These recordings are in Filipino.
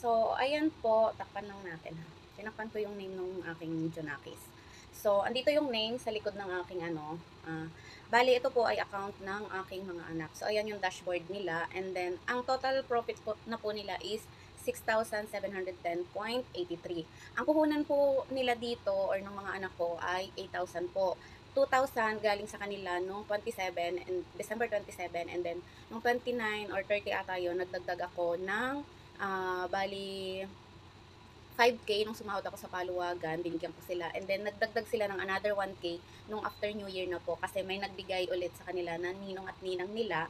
So, ayan po, takpan lang natin ha. Tinakpan ko yung name ng aking Junakis. So, andito yung name sa likod ng aking bali ito po ay account ng aking mga anak. So, ayan yung dashboard nila. And then, ang total profit po na po nila is 6,710.83. Ang puhunan po nila dito or ng mga anak ko ay 8,000 po. 2,000 galing sa kanila nung 27 and December 27, and then nung 29 or 30 ata yun, nagdagdag ako ng bali 5K nung sumahod ako sa paluwagan, binigyan ko sila. And then nagdagdag sila ng another 1K nung after New Year na po kasi may nagbigay ulit sa kanila na ninong at ninang nila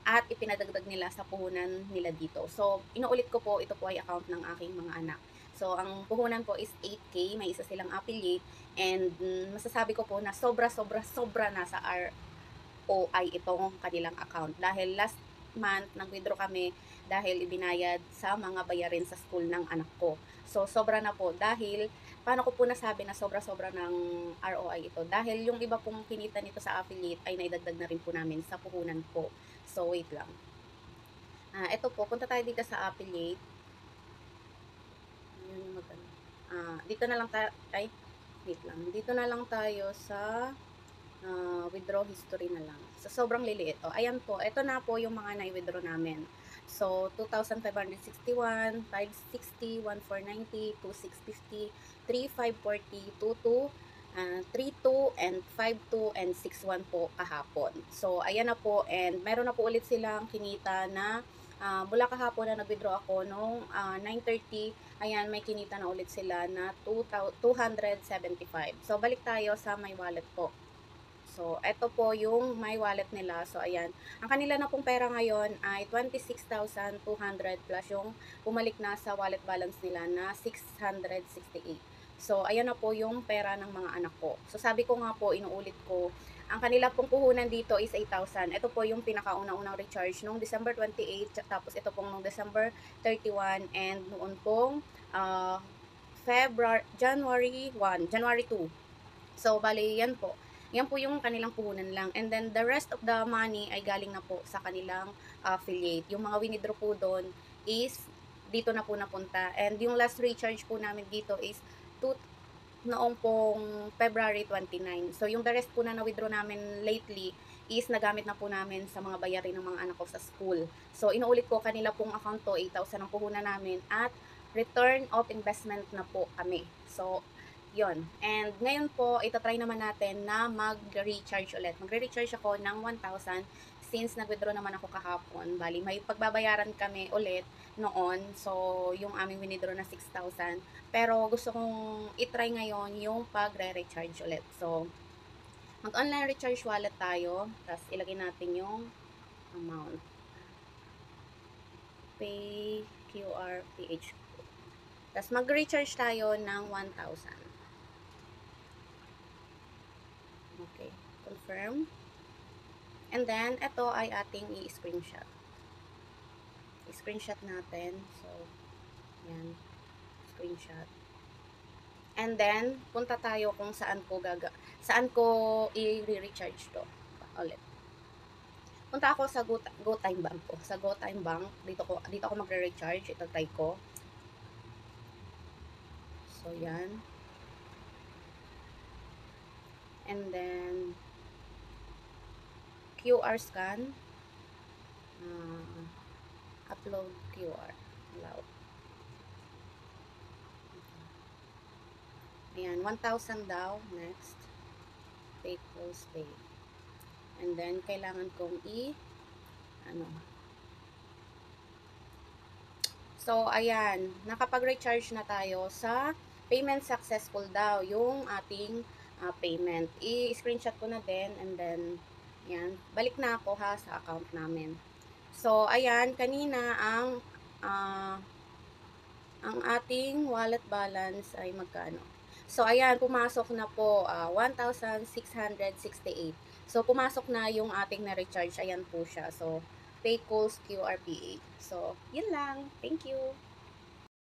at ipinadagdag nila sa puhunan nila dito. So, inuulit ko po, ito po ay account ng aking mga anak. So, ang puhunan po is 8K, may isa silang affiliate, and masasabi ko po na sobra na sa ROI itong kanilang account. Dahil last month, nag-withdraw kami dahil ibinayad sa mga bayarin sa school ng anak ko. So, sobra na po. Dahil, paano ko po nasabi na sobra-sobra ng ROI ito? Dahil yung iba pong kinita nito sa affiliate ay naidagdag na rin po namin sa puhunan po. So, wait lang. Ito po, punta tayo dito sa affiliate. Dito na lang tayo, wait lang. Dito na lang tayo sa withdraw history na lang. So, sobrang liliit. Ayan po, ito na po yung mga na-withdraw namin. So, 2,561, 560, 1,490, 2,650, 3,540, 22, 3,2, and 5,2, and 6,1 po kahapon. So, ayan na po, and meron na po ulit silang kinita na mula kahapon na nag-withdraw ako nung 9:30, ayan, may kinita na ulit sila na 275. So, balik tayo sa my wallet po. So, ito po yung my wallet nila. So, ayan. Ang kanila na pong pera ngayon ay 26,200 plus yung bumalik na sa wallet balance nila na 668. So, ayan na po yung pera ng mga anak ko. So, sabi ko nga po, inuulit ko, ang kanila pong puhunan dito is 8,000. Ito po yung pinakauna-unang recharge nung December 28, tapos ito pong nung December 31, and noon pong January 1, January 2. So, bali, yan po. Yan po yung kanilang puhunan lang. And then, the rest of the money ay galing na po sa kanilang affiliate. Yung mga winidraw po doon is dito na po napunta. And yung last recharge po namin dito is noong pong February 29. So, yung the rest po na na-withdraw namin lately is nagamit na po namin sa mga bayarin ng mga anak ko sa school. So, inuulit ko, kanila pong account to, 8,000 ang puhunan namin at return of investment na po kami. So, yon. And ngayon po, itatry naman natin na mag-recharge ulit. Magre-recharge ako ng 1,000 since nag-withdraw naman ako kahapon. Bali, may pagbabayaran kami ulit noon. So, yung aming winidraw na 6,000. Pero gusto kong itry ngayon yung pagre-recharge ulit. So, mag-online recharge wallet tayo. Tapos, ilagay natin yung amount. Pay, QR, PH. Tapos, mag-recharge tayo ng 1,000. Okay, confirm. And then, ito ay ating i-screenshot. I-screenshot natin. So, yan. Screenshot. And then, punta tayo kung saan ko i-recharge to. Ulit. Punta ako sa GoTime Bank po. Sa GoTime Bank, dito ako magre-recharge. Ito try ko. So, yan. And then, QR scan. Upload QR. Allow. Ayan, 1,000 daw. Next. Pay, close, pay. And then, kailangan kong So, ayan. Nakapag-recharge na tayo sa payment successful daw yung ating payment. I-screenshot ko na din, and then, yan, balik na ako ha sa account namin. So, ayan, kanina ang ating wallet balance ay magkano? So, ayan, pumasok na po 1,668. So, pumasok na yung ating na-recharge. Ayan po siya. So, pay calls QRPA. So, yun lang. Thank you.